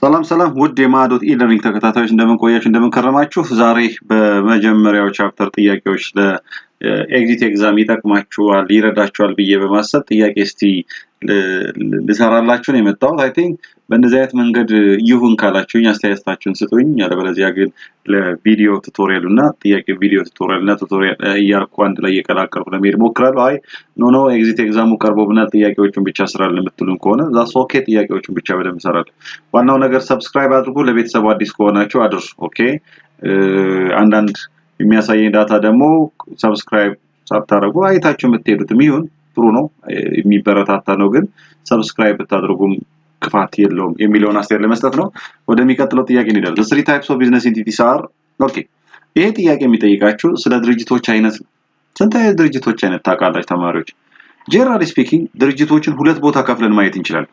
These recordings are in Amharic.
ሰላም ሰላም ውድ የማዶት ኢለርኒንግ ተከታታዮች እንደምን ቆያችሁ እንደምን ከረማችሁ። ዛሬ በመጀመሪያው ቻፕተር ጥያቄዎች ለኤግዚት ኤግዛም ይጠቅማችኋል ይረዳችኋል ብዬ በማሰብ ጥያቄ እስቲ ልሰራላችሁ ነው የመጣሁት። አይ ቲንክ በእንደዚህ አይነት መንገድ ይሁን ካላችሁኝ አስተያየታችሁን ስጡኝ። ያለበለዚያ ግን ለቪዲዮ ቱቶሪያል እና ጥያቄ ቪዲዮ ቱቶሪያል እና ቱቶሪያል እያልኩ አንድ ላይ እየቀላቀልኩ ለመሄድ እሞክራለሁ። አይ ኖ ኤግዚት ኤግዛሙ ቀርቦብናል ጥያቄዎቹን ብቻ ስራልን የምትሉን ከሆነ ዛስ ኦኬ፣ ጥያቄዎቹን ብቻ በደንብ እሰራለሁ። ዋናው ነገር ሰብስክራይብ አድርጉ፣ ለቤተሰቡ አዲስ ከሆናችሁ አድርሱ። ኦኬ አንዳንድ የሚያሳየኝ ዳታ ደግሞ ሰብስክራይብ ሳታደርጉ አይታችሁ የምትሄዱትም ይሁን ጥሩ ነው የሚበረታታ ነው፣ ግን ሰብስክራይብ ብታደርጉም ክፋት የለውም የሚለውን አስተያየት ለመስጠት ነው። ወደሚቀጥለው ጥያቄ እንሄዳለን። The three types of business entities are ኦኬ። ይሄ ጥያቄ የሚጠይቃችሁ ስለ ድርጅቶች አይነት ነው። ስንት አይነት ድርጅቶች አይነት ታውቃላችሁ ተማሪዎች? ጀነራሊ ስፒኪንግ ድርጅቶችን ሁለት ቦታ ከፍለን ማየት እንችላለን።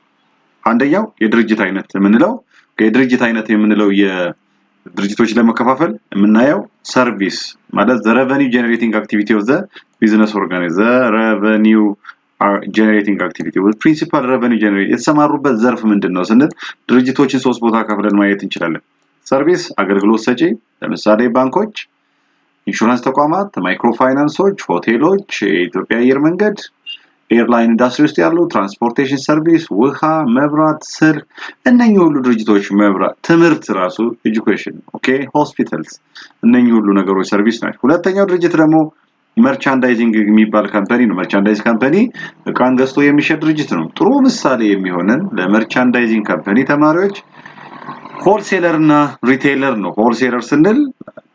አንደኛው የድርጅት አይነት የምንለው የድርጅቶች ለመከፋፈል የምናየው ሰርቪስ ማለት the revenue generating activity of the business organization, the revenue generating activity with principal revenue generate የተሰማሩበት ዘርፍ ምንድነው ስንል ድርጅቶችን ሶስት ቦታ ከፍለን ማየት እንችላለን። ሰርቪስ አገልግሎት ሰጪ፣ ለምሳሌ ባንኮች፣ ኢንሹራንስ ተቋማት፣ ማይክሮ ፋይናንሶች፣ ሆቴሎች፣ የኢትዮጵያ አየር መንገድ፣ ኤርላይን ኢንዱስትሪ ውስጥ ያሉ ትራንስፖርቴሽን ሰርቪስ፣ ውሃ፣ መብራት፣ ስልክ፣ እነኚህ ሁሉ ድርጅቶች፣ መብራት፣ ትምህርት ራሱ ኤጁኬሽን፣ ኦኬ፣ ሆስፒታልስ፣ እነኚህ ሁሉ ነገሮች ሰርቪስ ናቸው። ሁለተኛው ድርጅት ደግሞ መርቻንዳይዚንግ የሚባል ካምፓኒ ነው። መርቻንዳይዝ ካምፓኒ እቃን ገዝቶ የሚሸጥ ድርጅት ነው። ጥሩ ምሳሌ የሚሆነን ለመርቻንዳይዚንግ ካምፓኒ ተማሪዎች ሆልሴለር እና ሪቴይለር ነው። ሆልሴለር ስንል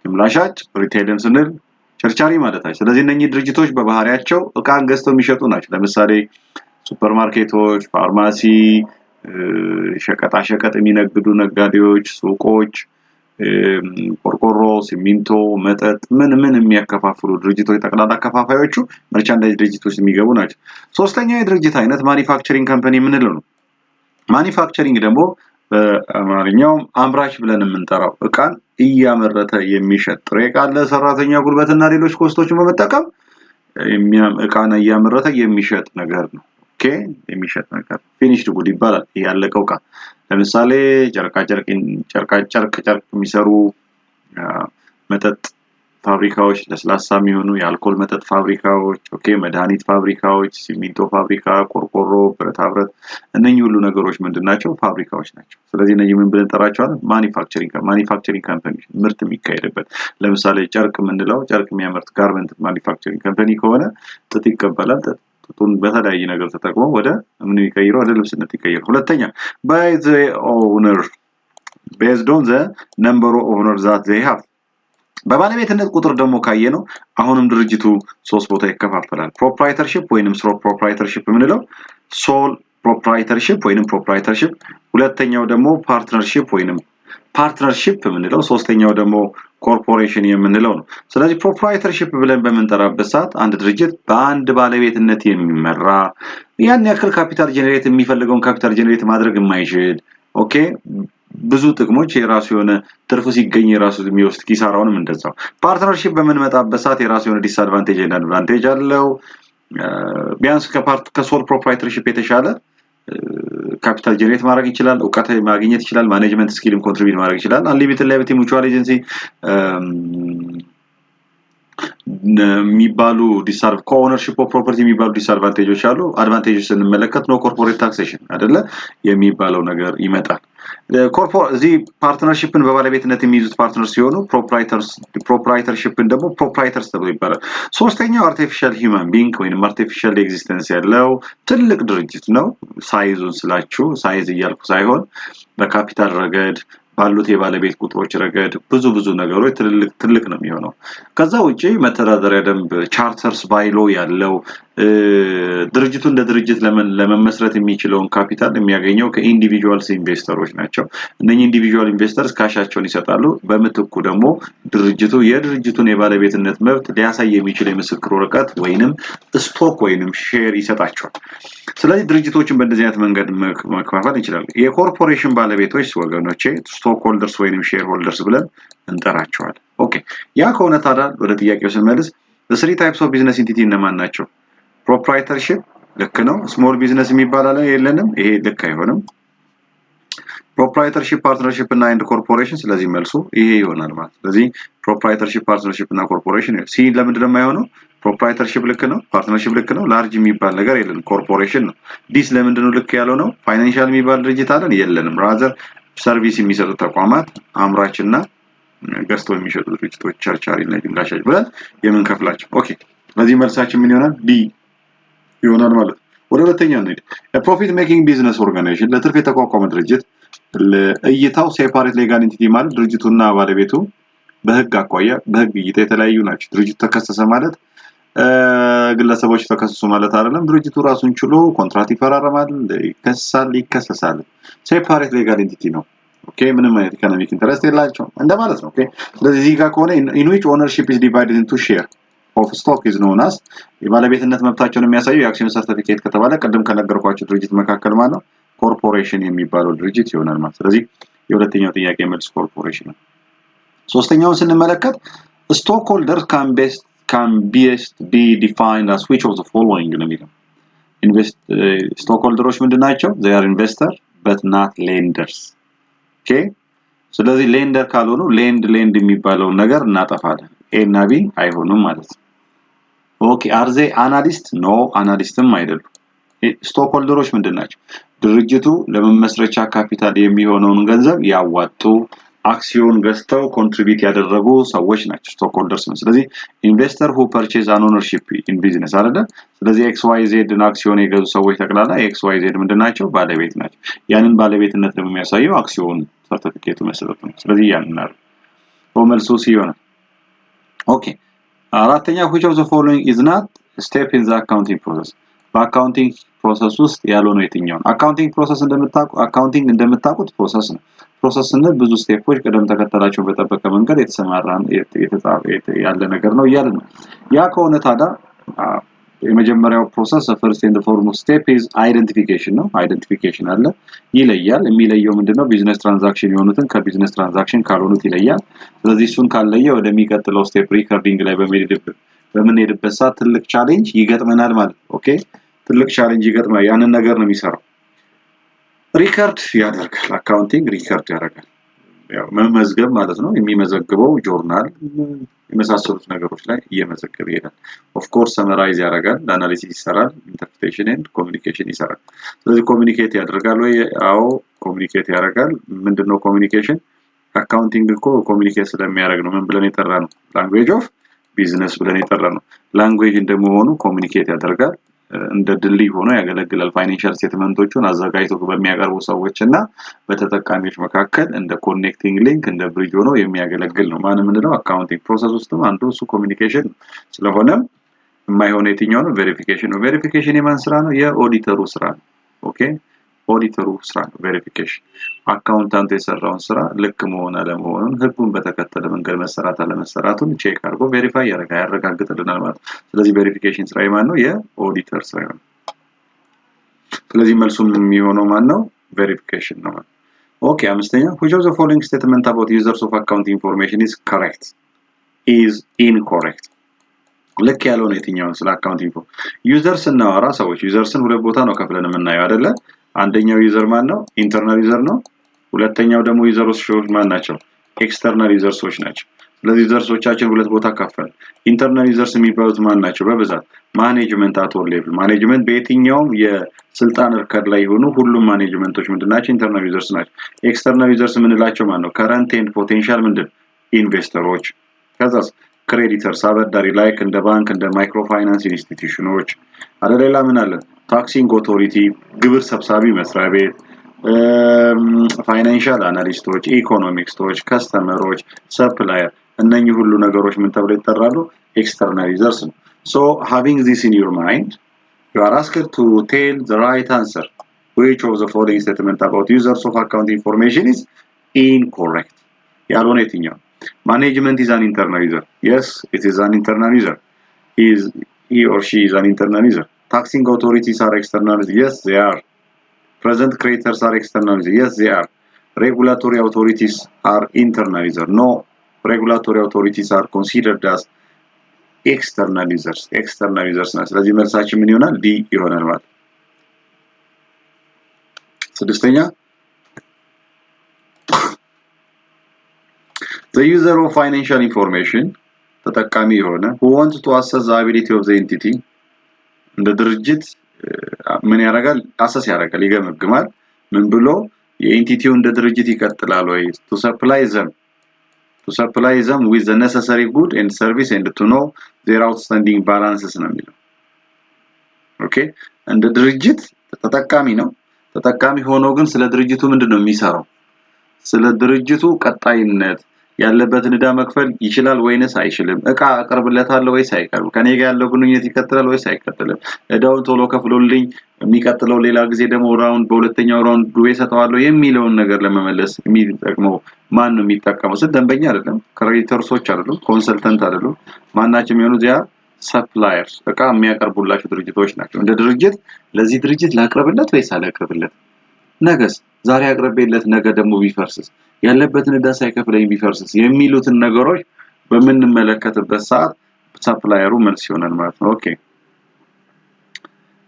ጅምላ ሻጭ፣ ሪቴይለር ስንል ቸርቻሪ ማለታቸው። ስለዚህ እነኚህ ድርጅቶች በባህሪያቸው እቃን ገዝተው የሚሸጡ ናቸው። ለምሳሌ ሱፐርማርኬቶች፣ ፋርማሲ፣ ሸቀጣ ሸቀጥ የሚነግዱ ነጋዴዎች፣ ሱቆች፣ ቆርቆሮ፣ ሲሚንቶ፣ መጠጥ ምን የሚያከፋፍሉ ድርጅቶች ጠቅላላ አከፋፋዮቹ መርቻንዳይዝ ድርጅቶች የሚገቡ ናቸው። ሶስተኛው የድርጅት አይነት ማኒፋክቸሪንግ ካምፓኒ የምንለው ነው። ማኒፋክቸሪንግ ደግሞ በአማርኛው አምራች ብለን የምንጠራው እቃን እያመረተ የሚሸጥ ጥሬ ዕቃ ለሰራተኛ ጉልበትና ሌሎች ኮስቶችን በመጠቀም እቃን እያመረተ የሚሸጥ ነገር ነው። ኦኬ የሚሸጥ ነገር ፊኒሽድ ጉድ ይባላል። ያለቀው ዕቃ ለምሳሌ ጨርቅ የሚሰሩ መጠጥ ፋብሪካዎች፣ ለስላሳ የሚሆኑ የአልኮል መጠጥ ፋብሪካዎች፣ ኦኬ መድኃኒት ፋብሪካዎች፣ ሲሚንቶ ፋብሪካ፣ ቆርቆሮ፣ ብረታ ብረት፣ እነኚህ ሁሉ ነገሮች ምንድናቸው? ፋብሪካዎች ናቸው። ስለዚህ እነኚህ ምን ብለን እንጠራቸዋለን? ማኒፋክቸሪንግ ካምፓኒ ምርት የሚካሄድበት። ለምሳሌ ጨርቅ የምንለው ጨርቅ የሚያመርት ጋርመንት ማኒፋክቸሪንግ ካምፓኒ ከሆነ ጥጥ ይቀበላል። ጥጡን በተለያየ ነገር ተጠቅሞ ወደ ምን ይቀይረው? ወደ ልብስነት ይቀይረው። ሁለተኛ by the owner based on the number of owners that they have በባለቤትነት ቁጥር ደግሞ ካየነው አሁንም ድርጅቱ ሶስት ቦታ ይከፋፈላል። ፕሮፕራይተርሺፕ ወይንም ሶል ፕሮፕራይተርሺፕ የምንለው ሶል ፕሮፕራይተርሺፕ ወይንም ፕሮፕራይተርሺፕ፣ ሁለተኛው ደግሞ ፓርትነርሺፕ ወይንም ፓርትነርሺፕ የምንለው፣ ሶስተኛው ደግሞ ኮርፖሬሽን የምንለው ነው። ስለዚህ ፕሮፕራይተርሺፕ ብለን በመንጠራበት ሰዓት አንድ ድርጅት በአንድ ባለቤትነት የሚመራ ያን ያክል ካፒታል ጀነሬት የሚፈልገውን ካፒታል ጀነሬት ማድረግ የማይችል ኦኬ ብዙ ጥቅሞች የራሱ የሆነ ትርፍ ሲገኝ የራሱ የሚወስድ ኪሳራውንም እንደዛው። ፓርትነርሺፕ በመንመጣበት ሰዓት የራሱ የሆነ ዲስአድቫንቴጅ እና አድቫንቴጅ አለው። ቢያንስ ከሶል ፕሮፕራይተርሺፕ የተሻለ ካፒታል ጀነሬት ማድረግ ይችላል፣ እውቀት ማግኘት ይችላል፣ ማኔጅመንት ስኪልም ኮንትሪቢዩት ማድረግ ይችላል። አንሊሚትድ ላይቢሊቲ ሙቹዋል ኤጀንሲ የሚባሉ ኮኦነርሺፕ ኦፍ ፕሮፐርቲ የሚባሉ ዲስአድቫንቴጆች አሉ። አድቫንቴጆች ስንመለከት ነው ኮርፖሬት ታክሴሽን አይደለ የሚባለው ነገር ይመጣል። እዚህ ፓርትነርሺፕን በባለቤትነት የሚይዙት ፓርትነርስ ሲሆኑ ፕሮፕራይተርሺፕን ደግሞ ፕሮፕራይተርስ ተብሎ ይባላል። ሶስተኛው አርቲፊሻል ሂውማን ቢንግ ወይንም አርቲፊሻል ኤግዚስተንስ ያለው ትልቅ ድርጅት ነው። ሳይዙን ስላችሁ ሳይዝ እያልኩ ሳይሆን በካፒታል ረገድ ባሉት የባለቤት ቁጥሮች ረገድ ብዙ ነገሮች ትልቅ ነው የሚሆነው። ከዛ ውጪ መተዳደሪያ ደንብ ቻርተርስ ባይሎ ያለው ድርጅቱ እንደ ድርጅት ለመመስረት የሚችለውን ካፒታል የሚያገኘው ከኢንዲቪጁዋልስ ኢንቨስተሮች ናቸው። እነኚህ ኢንዲቪጁዋል ኢንቨስተርስ ካሻቸውን ይሰጣሉ። በምትኩ ደግሞ ድርጅቱ የድርጅቱን የባለቤትነት መብት ሊያሳይ የሚችል የምስክር ወረቀት ወይንም ስቶክ ወይንም ሼር ይሰጣቸዋል። ስለዚህ ድርጅቶችን በእንደዚህ አይነት መንገድ መከፋፈል እንችላለን። የኮርፖሬሽን ባለቤቶች ወገኖቼ ስቶክ ሆልደርስ ወይንም ሼር ሆልደርስ ብለን እንጠራቸዋለን። ኦኬ ያ ከሆነ ታዲያ ወደ ጥያቄው ስንመልስ the three types of business entity እነማን ናቸው? ፕሮፕራይተርሺፕ ልክ ነው። ስሞል ቢዝነስ የሚባል አለ የለንም፣ ይሄ ልክ አይሆንም። proprietorship partnership እና and corporation ስለዚህ መልሱ ይሄ ይሆናል ማለት ስለዚህ proprietorship partnership እና corporation ሲ ለምንድን ነው የማይሆነው proprietorship ልክ ነው partnership ልክ ነው large የሚባል ነገር የለም corporation ነው ዲስ ለምንድን ነው ልክ ያለው ነው financial የሚባል ድርጅት አለን የለንም rather ሰርቪስ የሚሰጡ ተቋማት አምራችና ገዝተው የሚሸጡ ድርጅቶች ቸርቻሪ እና ድንጋሻጭ ብለን የምንከፍላቸው ኦኬ ስለዚህ መልሳችን ምን ይሆናል ዲ ይሆናል ማለት ወደ ሁለተኛው ነው ፕሮፊት ሜኪንግ ቢዝነስ ኦርጋናይዜሽን ለትርፍ የተቋቋመ ድርጅት ለእይታው ሴፓሬት ሌጋል ኤንቲቲ ማለት ድርጅቱና ባለቤቱ በህግ አቋያ በህግ እይታ የተለያዩ ናቸው ድርጅቱ ተከሰሰ ማለት ግለሰቦች ተከሰሱ ማለት አይደለም ድርጅቱ ራሱን ችሎ ኮንትራክት ይፈራረማል ይከሰሳል ሴፓሬት ሌጋል ኤንቲቲ ነው ኦኬ ምንም አይነት ኢኮኖሚክ ኢንተረስት የላቸው እንደማለት ነው ኦኬ ስለዚህ እዚህ ጋር ከሆነ in which ownership is divided into share of stock is known as የባለቤትነት መብታቸውን የሚያሳየው የአክሲዮን ሰርቲፊኬት ከተባለ ቀደም ከነገርኳችሁ ድርጅት መካከል ማለት ነው ኮርፖሬሽን የሚባለው ድርጅት ይሆናል ማለት ስለዚህ የሁለተኛው ጥያቄ መልስ ኮርፖሬሽን ነው ሶስተኛውን ስንመለከት stockholders can be defined as which of the following ነው የሚለው stockholders ምንድናቸው they are investor but not lenders ኦኬ ስለዚህ ሌንደር ካልሆኑ ሌንድ የሚባለው ነገር እናጠፋለን ኤ እና ቢ አይሆኑም ማለት ነው ኦኬ አር ዘ አናሊስት ኖ አናሊስትም አይደሉም ስቶክሆልደሮች ምንድናቸው ድርጅቱ ለመመስረቻ ካፒታል የሚሆነውን ገንዘብ ያዋጡ አክሲዮን ገዝተው ኮንትሪቢዩት ያደረጉ ሰዎች ናቸው ስቶክሆልደርስ ስለዚህ ኢንቨስተር who purchase an ownership in business አይደለ ስለዚህ XYZ አክሲዮን የገዙ ሰዎች ተቀላላ XYZ ምንድናቸው ባለቤት ናቸው ያንን ባለቤትነት የሚያሳየው አክሲዮን ሰርቲፊኬቱ መሰረት ነው ስለዚህ ያንን ነው መልሱ ሲሆን ኦኬ አራተኛ which of the following is not step in the accounting process በአካውንቲንግ ፕሮሰስ ውስጥ ያለው ነው የትኛው አካውንቲንግ ፕሮሰስ እንደምታውቁት ፕሮሰስ ነው ፕሮሰስ እና ብዙ ስቴፖች ቀደም ተከተላቸው በተጠበቀ መንገድ የተሰማራን ያለ ነገር ነው ይያል ነው ያ ከሆነ ታዳ የመጀመሪያው ፕሮሰስ first and foremost step is identification ነው አይደንቲፊኬሽን አለ ይለያል የሚለየው ምንድነው ቢዝነስ ትራንዛክሽን የሆኑትን ከቢዝነስ ትራንዛክሽን ካልሆኑት ይለያል ስለዚህ እሱን ካለየ ወደሚቀጥለው ስቴፕ ሪከርዲንግ ላይ በመሄድበት ሰዓት ትልቅ ቻሌንጅ ይገጥመናል ማለት ኦኬ ትልቅ ቻሌንጅ ይገጥማል ያንን ነገር ነው የሚሰራው ሪከርድ ያደርጋል አካውንቲንግ ሪከርድ ያደርጋል ያው መመዝገብ ማለት ነው የሚመዘግበው ጆርናል የመሳሰሉት ነገሮች ላይ እየመዘገበ ይሄዳል ኦፍ ኮርስ ሰመራይዝ ያደርጋል አናሊሲስ ይሰራል ኢንተርፕሬቴሽን ኤንድ ኮሙኒኬሽን ይሰራል ስለዚህ ኮሙኒኬት ያደርጋል ወይ አዎ ኮሙኒኬት ያደርጋል ምንድነው ኮሙኒኬሽን አካውንቲንግ እኮ ኮሙኒኬት ስለሚያደርግ ነው ምን ብለን የጠራነው ላንጉዌጅ ኦፍ ቢዝነስ ብለን የጠራነው ላንጉዌጅ እንደመሆኑ ኮሙኒኬት ያደርጋል እንደ ድልድይ ሆኖ ያገለግላል ፋይናንሻል ስቴትመንቶቹን አዘጋጅቶ በሚያቀርቡ ሰዎችና በተጠቃሚዎች መካከል እንደ ኮኔክቲንግ ሊንክ እንደ ብሪጅ ሆኖ የሚያገለግል ነው ማን ምንድነው አካውንቲንግ ፕሮሰስ ውስጥም አንዱ እሱ ኮሙኒኬሽን ስለሆነ የማይሆን የትኛው ነው ቬሪፊኬሽን ነው ቬሪፊኬሽን የማን ስራ ነው የኦዲተሩ ስራ ነው ኦኬ ኦዲተሩ ስራ ነው ቬሪፊኬሽን አካውንታንት የሰራውን ስራ ልክ መሆን አለመሆኑን ህጉን በተከተለ መንገድ መሰራት አለመሰራቱን ቼክ አድርጎ ቬሪፋይ ያረጋግጥልናል ማለት ስለዚህ ቬሪፊኬሽን ስራ የማን ነው የኦዲተር ስራ ነው ስለዚህ መልሱም የሚሆነው ማን ነው ቬሪፊኬሽን ነው ኦኬ አምስተኛ which of the following statement about users of accounting information is correct is incorrect ልክ ያለው ነው የትኛው ስለ አካውንቲንግ ዩዘርስ እና አራ ሰዎች ዩዘርስን ሁለት ቦታ ነው ከፍለን የምናየው አይደለ አንደኛው ዩዘር ማን ነው ኢንተርናል ዩዘር ነው ሁለተኛው ደግሞ ዩዘሮች ማን ናቸው ኤክስተርናል ዩዘርሶች ናቸው ስለዚህ ዩዘርሶቻችን ሁለት ቦታ ከፈል ኢንተርናል ዩዘርስ የሚባሉት ማን ናቸው በብዛት ማኔጅመንት አት ኦል ሌቭል ማኔጅመንት በየትኛው የስልጣን እርከን ላይ ሆኑ ሁሉም ማኔጅመንቶች ምንድናቸው ኢንተርናል ዩዘርስ ናቸው ኤክስተርናል ዩዘርስ ምንላቸው ማን ነው ከረንት ኤንድ ፖቴንሻል ምንድን ኢንቨስተሮች ከዛስ ክሬዲተርስ አበዳሪ ላይክ እንደ ባንክ እንደ ማይክሮ ፋይናንስ ኢንስቲትዩሽኖች አለሌላ ምን አለ ታክሲንግ ኦቶሪቲ ግብር ሰብሳቢ መስሪያ ቤት ፋይናንሻል አናሊስቶች ኢኮኖሚክስቶች ከስተመሮች ሰፕላየር እነኚህ ሁሉ ነገሮች ምን ተብለው ይጠራሉ external users so having this in your mind you are asked to tell the right answer which of the following statement about users of account information is incorrect ያልሆነ የትኛው management is an internal user yes it is an internal user he or she is an internal user taxing authorities are external yes they are present creditors are external yes they are regulatory authorities are internal user no regulatory authorities are considered as external users ነው ስለዚህ መልሳችን ምን ይሆናል ዲ ይሆናል ማለት ስድስተኛ the user of financial information ተጠቃሚ የሆነ who wants to assess the ability of the entity እንደ ድርጅት ምን ያደርጋል አሰስ ያደርጋል ይገመግማል ምን ብሎ የኤንቲቲው እንደ ድርጅት ይቀጥላል ወይ to supply them with the necessary good and service and to know their outstanding balances ነው የሚለው ኦኬ እንደ ድርጅት ተጠቃሚ ነው ተጠቃሚ ሆኖ ግን ስለ ድርጅቱ ምንድነው የሚሰራው ስለ ድርጅቱ ቀጣይነት ያለበትን ዕዳ መክፈል ይችላል ወይንስ አይችልም እቃ አቀርብለታለሁ ወይስ አይቀርም ከኔ ጋር ያለው ግንኙነት ይከተላል ወይስ አይከተልም ዕዳውን ቶሎ ከፍሎልኝ የሚቀጥለው ሌላ ጊዜ ደግሞ ራውንድ በሁለተኛው ራውንድ ዱቤ ሰጣዋለሁ የሚለውን ነገር ለመመለስ የሚጠቅመው ማን ነው የሚጠቀመው ደንበኛ አይደለም ክሬዲተርሶች አይደሉም ኮንሰልታንት አይደሉም ማናቸው የሚሆኑት ያ ሰፕላየርስ እቃ የሚያቀርቡላቸው ድርጅቶች ናቸው እንደ ድርጅት ለዚህ ድርጅት ላቅርብለት ወይስ አላቅርብለት ነገስ ዛሬ አቅርቤለት ነገ ደግሞ ቢፈርስስ ያለበትን ዕዳ ሳይከፍለኝ ቢፈርስስ የሚሉትን ነገሮች በመንመለከትበት ሰዓት ሰፕላየሩ መልስ ይሆናል ማለት ነው ኦኬ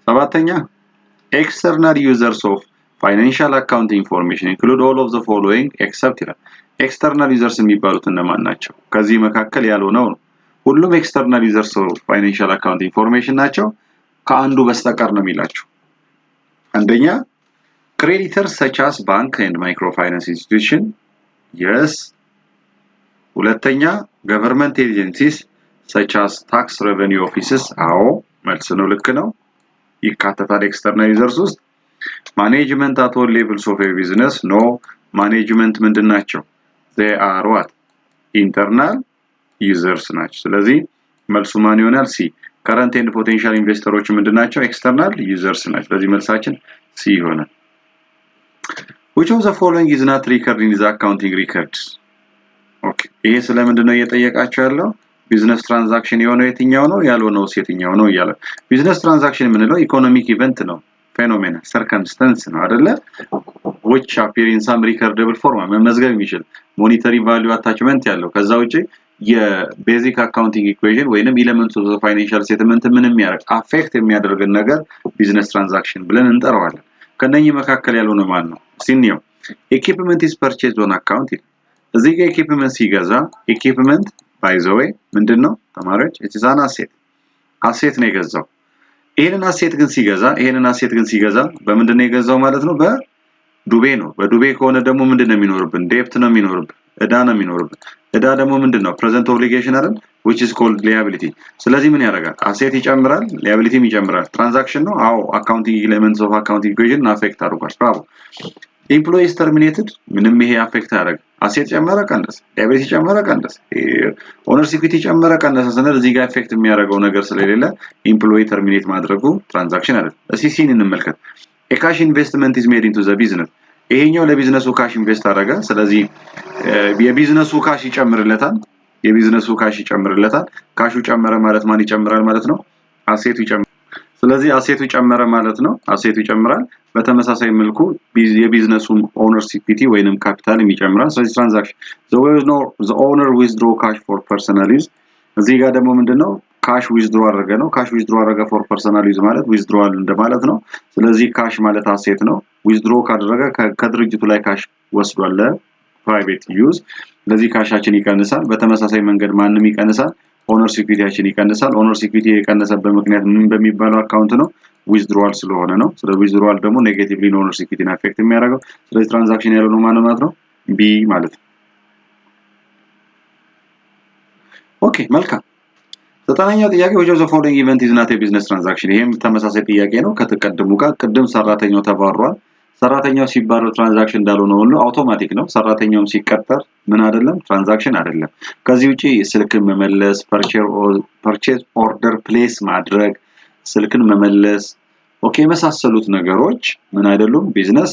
ሰባተኛ external users of financial account information include all of the following except external users የሚባሉት እነማን ናቸው ከዚህ መካከል ያልሆነው ሁሉም external users of financial account information ናቸው ከአንዱ በስተቀር ነው የሚላችሁ አንደኛ creditors such as bank and microfinance institution yes ሁለተኛ government agencies such as tax revenue offices አዎ መልስ ነው ልክ ነው ይካተታል external users ውስጥ management at all levels of a business no management ምንድናቸው they are what internal users ናቸው ስለዚህ መልሱ ማን ይሆናል ሲ current and potential investors ምንድናቸው external users ናቸው ስለዚህ መልሳችን ሲ ይሆናል which of the following is not recorded in the accounting records okay ይሄ ስለምንድነው እየጠየቃችሁ ያለው ቢዝነስ ትራንዛክሽን የሆነው የትኛው ነው ያልሆነው የትኛው ነው ይላል ቢዝነስ ትራንዛክሽን ምንለው ኢኮኖሚክ ኢቨንት ነው ፌኖሜና circumstance ነው አይደለ which appear in some recordable form መመዝገብ የሚችል monetary value attachment ያለው ከዛ ውጪ የቤዚክ አካውንቲንግ ኢኩዌሽን ወይንም ኤሌመንትስ ኦፍ ፋይናንሻል ስቴትመንት ምንም ያረግ አፌክት የሚያደርገን ነገር ቢዝነስ ትራንዛክሽን ብለን እንጠራዋለን ከነኚህ መካከል ያልሆነ ማን ነው ሲኒዮ equipment is purchased on account እዚህ ጋር equipment ሲገዛ equipment by the way ምንድነው ተማሪዎች it is an asset ነው የገዛው ይሄንን asset ግን ሲገዛ በምንድነው የገዛው ማለት ነው በዱቤ ነው በዱቤ ከሆነ ደግሞ ምንድነው የሚኖርብን ዴፕት ነው የሚኖርብን ዕዳ ነው የሚኖርብን ዕዳ ደግሞ ምንድነው present obligation አይደል which is called liability ስለዚህ ምን ያደርጋል asset ይጨምራል liability ይጨምራል transaction ነው አዎ accounting elements of accounting equation affect አድርጓል bravo employees terminated ምንም ይሄ affect ያደርግ asset ጨመረ ቀነሰ liability ጨመረ ቀነሰ owner's equity ጨመረ ቀነሰ ስንል እዚህ ጋር affect የሚያደርገው ነገር ስለሌለ employee terminate ማድረጉ transaction አይደል እስኪ ሲን እንመልከት a cash investment is made into the business ይሄኛው ለቢዝነሱ ካሽ ኢንቨስት አደረገ ስለዚህ የቢዝነሱ ካሽ ይጨምርለታል ካሹ ጨመረ ማለት ማን ይጨምራል ማለት ነው አሴቱ ይጨምራል ስለዚህ አሴቱ ጨመረ ማለት ነው አሴቱ ይጨምራል በተመሳሳይ መልኩ የቢዝነሱ ኦነርስ ኢኩዊቲ ወይንም ካፒታል ይጨምራል ስለዚህ ትራንዛክሽን the owner withdraw cash for personal use እዚህ ጋር ደግሞ ምንድነው ካሽ ዊዝድሮ አደረገ ነው ካሽ ዊዝድሮ አደረገ for personal use ማለት ዊዝድሮዋል እንደማለት ነው ስለዚህ ካሽ ማለት አሴት ነው ዊዝድሮ ካደረገ ከድርጅቱ ላይ ካሽ ወስዷል ለፕራይቬት ዩዝ ስለዚህ ካሻችን ይቀንሳል በተመሳሳይ መንገድ ማንንም ይቀንሳል ኦነርስ ኢኩዊቲያችን ይቀንሳል ኦነርስ ኢኩዊቲ የቀነሰበት ምክንያት ምን በሚባለው አካውንት ነው ዊዝድሮዋል ስለሆነ ነው ስለዚህ ዊዝድሮዋል ደግሞ ኔጌቲቭሊ ኦነርስ ኢኩዊቲን አፌክት የሚያደርገው ስለዚህ ትራንዛክሽን ያለው ነው ማለት ነው ቢ ማለት ነው ኦኬ መልካም ዘጠነኛው ጥያቄ which of the following event is not a business transaction ይሄም ተመሳሳይ ጥያቄ ነው ከተቀደሙ ጋር ቅድም ሰራተኛው ተባሯል ሰራተኛው ሲባረር ትራንዛክሽን እንዳልሆነ ሁሉ አውቶማቲክ ነው ሰራተኛውም ሲቀጠር ምን አይደለም ትራንዛክሽን አይደለም ከዚህ ውጪ ስልክን መመለስ purchase order place ማድረግ ስልክን መመለስ ኦኬ መሳሰሉት ነገሮች ምን አይደሉም ቢዝነስ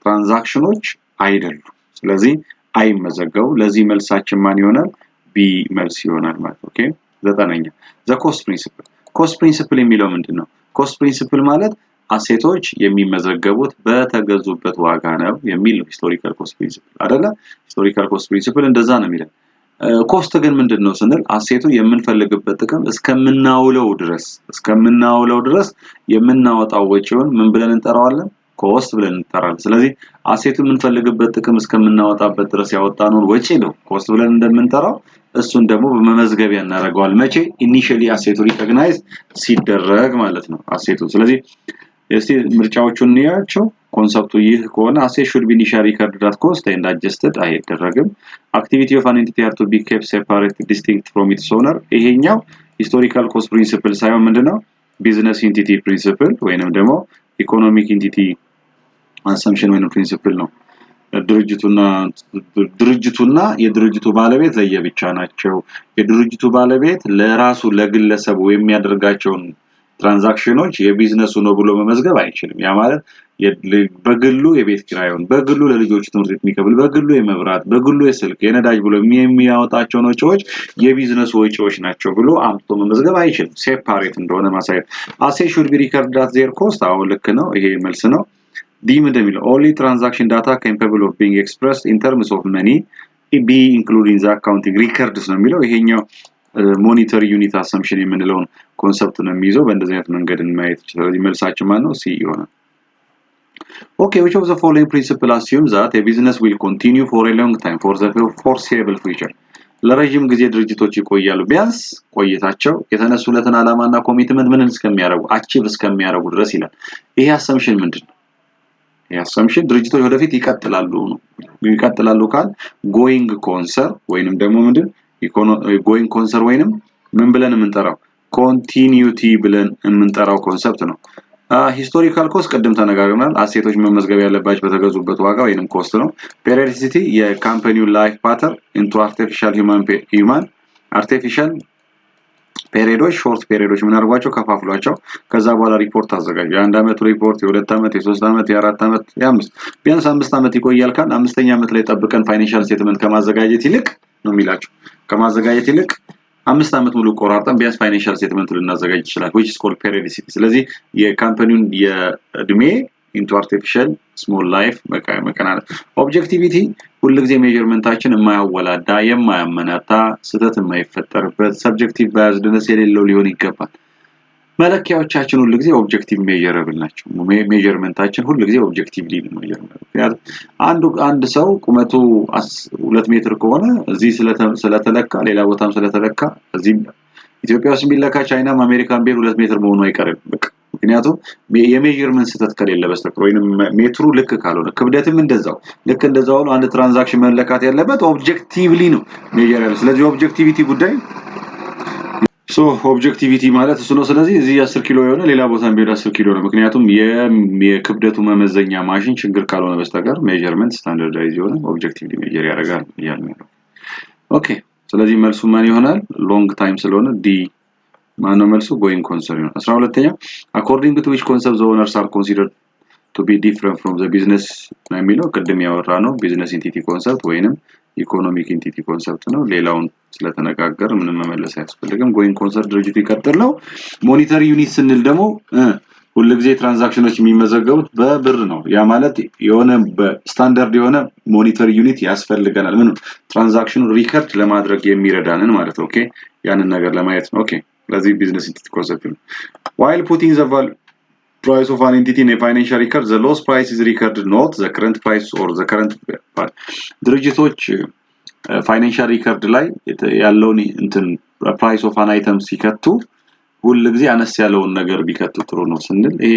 ትራንዛክሽኖች አይደሉም ስለዚህ አይመዘገቡ ለዚህ መልሳችን ማን ይሆናል ቢ መልስ ይሆናል ማለት ኦኬ ዘጠነኛ the cost principle የሚለው ምንድነው cost principle ማለት አሴቶች የሚመዘገቡት በተገዙበት ዋጋ ነው የሚል ሂስቶሪካል ኮስት ፕሪንሲፕል አይደለ ሂስቶሪካል ኮስት ፕሪንሲፕል እንደዛ ነው የሚለው ኮስት ግን ምንድነው ስንል አሴቱ የምንፈልግበት ጥቅም እስከምናውለው ድረስ የምናወጣው ወጪውን ምን ብለን እንጠራዋለን ኮስት ብለን እንጠራለን ስለዚህ አሴቱን የምንፈልግበት ጥቅም እስከምናወጣበት ድረስ ያወጣነው ወጪ ነው ኮስት ብለን እንደምንጠራው እሱን ደግሞ በመመዝገቢያ እናደርገዋል መቼ ኢኒሺያሊ አሴቱ ሪኮግናይዝ ሲደረግ ማለት ነው አሴቱ ስለዚህ እስቲ ምርጫዎቹን እንያቸው ኮንሰፕቱ ይህ ከሆነ asset should be initially recorded at cost and adjusted አይደረግም activity of an entity have to be kept separate distinct from its owner ይሄኛው historical cost principle ሳይሆን ምንድነው business entity principle ወይንም ደግሞ economic entity assumption ወይንም principle ነው ድርጅቱና የድርጅቱ ባለቤት ለየብቻ ናቸው የድርጅቱ ባለቤት ለራሱ ለግለሰቡ የሚያደርጋቸውን ትራንዛክሽኖች የቢዝነሱ ነው ብሎ መመዝገብ አይችልም ያ ማለት በግሉ የቤት ኪራዩን በግሉ ለልጆች ትምህርት ቤት የሚከፍል በግሉ የመብራት በግሉ የስልክ የነዳጅ ብሎ የሚያወጣቸው ወጪዎች የቢዝነሱ ወጪዎች ናቸው ብሎ አምጥቶ መመዝገብ አይችልም ሴፓሬት እንደሆነ ማሳየት asset should be recorded at their cost አዎ ልክ ነው ይሄ መልስ ነው ዲም እንደሚለው only transaction data capable of being expressed in terms of money be including the accounting records ነው የሚለው ይሄኛው monetary unit assumption የምንለው ኮንሰፕት ነው የሚይዘው በእንደዚህ አይነት መንገድ ማየት ይችላል መልሳችን ማለት ነው ሲ ይሆናል Okay which of the following principle assumes that a business will continue for a long time for the foreseeable future ለረጅም ጊዜ ድርጅቶች ይቆያሉ ቢያንስ ቆይታቸው የተነሱለትን አላማና ኮሚትመንት ምን እስከሚያደርጉ አቺቭ እስከሚያደርጉ ድረስ ይላል ይሄ አሰምሽን ምንድነው ይሄ አሰምሽን ድርጅቶች ወደፊት ይቀጥላሉ ካል going concern ወይንም ደግሞ ምንድን going concern ወይንም ምን ብለን የምንጠራው continuity ብለን የምንጠራው ኮንሰፕት ነው historical cost ቀደም ተነጋግረናል አሴቶች መመዝገብ ያለባቸው በተገዙበት ዋጋ ወይንም ኮስት ነው periodicity የካምፓኒው ላይፍ ፓተርን into artificial human artificial ፔሪዶች ሾርት ፔሪዶች ምን አድርጓቸው ከፋፍሏቸው ከዛ በኋላ ሪፖርት አዘጋጁ የአንድ አመት ሪፖርት የሁለት አመት የሶስት አመት የአራት አመት የአምስት ቢያንስ 5 አመት ይቆያል ካል አምስተኛ አመት ላይ ጠብቀን ፋይናንሻል ስቴትመንት ከማዘጋጀት ይልቅ ነው የሚላቸው ከማዘጋጀት ይልቅ 5 አመት ሙሉ ቆራርጠን ቢያንስ ፋይናንሻል ስቴትመንት ልናዘጋጅ ይችላል which is called periodicity ስለዚህ የካምፓኒውን የእድሜ into artificial small life መቀናነት objectivity ሁሉ ጊዜ ሜዠርመንታችን የማያወላዳ የማያመናታ ስተት የማይፈጠርበት subjective biasness የሌለው ሊሆን ይገባል መለኪያዎቻችን ሁሉ ጊዜ ኦብጀክቲቭ ሜዠረብል ናቸው ሜዠርመንታችን ሁሉ ጊዜ ኦብጀክቲቭሊ ነው ሜዠርመንት አንድ ሰው ቁመቱ 2 ሜትር ከሆነ እዚህ ስለተለካ ሌላ ቦታም ስለተለካ እዚህ ኢትዮጵያ ውስጥ ቢለካ ቻይናም አሜሪካም ቢል 2 ሜትር መሆኑ አይቀርም በቃ ምክንያቱም የሜዠርመንት ስተት ከሌለ በስተቀር ወይንም ሜትሩ ልክ ካልሆነ ክብደትም እንደዛው ልክ እንደዛው ነው አንድ ትራንዛክሽን መለካት ያለበት ኦብጀክቲቭሊ ነው ሜዠረብል ስለዚህ ኦብጀክቲቪቲ ጉዳይ So objectivity ማለት እሱ ነው ስለዚህ እዚህ 10 ኪሎ የሆነ ሌላ ቦታም ቢሆን 10 ኪሎ ነው ምክንያቱም የክብደቱ መመዘኛ ማሽን ችግር ካልሆነ በስተቀር ሜዠርመንት ስታንዳርዳይዝ የሆነ ኦብጀክቲቭሊ ሜዠር ያደርጋል ይያልነው ኦኬ ስለዚህ መልሱ ማን ይሆናል ሎንግ ታይም ስለሆነ ዲ ማነው መልሱ going concern ነው 12ኛ according to which concept the owners are considered to be different from the business ነው የሚለው ቅድም ያወራ ነው business entity concept ወይንም ኢኮኖሚክ ኢንቲቲ ኮንሰፕት ነው ሌላውን ስለተነጋገር ምንም መመለስ አያስፈልግም going concern ድርጅቱ ይቀጥል ነው ሞኒተሪ ዩኒት ስንል ደግሞ ሁሉ ጊዜ ትራንዛክሽኖች የሚመዘገቡት በብር ነው ያ ማለት የሆነ በስታንዳርድ የሆነ ሞኒተሪ ዩኒት ያስፈልገናል ምን ትራንዛክሽኑ ሪከርድ ለማድረግ የሚረዳንን ማለት ኦኬ ያንን ነገር ለማየት ነው ኦኬ ስለዚህ ቢዝነስ ኢንቲቲ ኮንሰፕት ነው while putting the price of an entity in a financial record the loss price is recorded not the current price or the current ድርጅቶች ፋይናንሻል ሪከርድ ላይ ያለውን እንትን price of an item ሲከቱ ሁሉ ጊዜ አነስ ያለውን ነገር ቢከቱ ጥሩ ነው ስንል ይሄ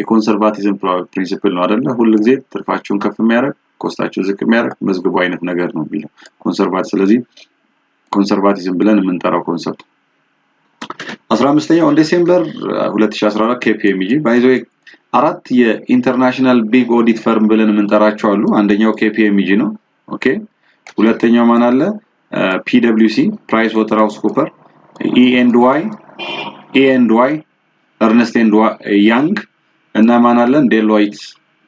የኮንሰርቫቲዝም ፕሪንሲፕል ነው አይደል ሁሉ ጊዜ ትርፋቸውን ከፍ የሚያደርግ ኮስታቸውን ዝቅ የሚያደርግ መዝግቡ አይነት ነገር ነው የሚለው ኮንሰርቫቲቭ ስለዚህ ኮንሰርቫቲዝም ብለን የምንጠራው ኮንሰፕት 15ኛው on December 2014 KPMG ባይዞ አራት የኢንተርናሽናል ቢግ ኦዲት ፈርም ብለን የምንጠራቸው አሉ አንደኛው KPMG ነው ኦኬ ሁለተኛው ማን አለ PwC PricewaterhouseCoopers E&Y Ernst & Young እና ማን አለ Deloitte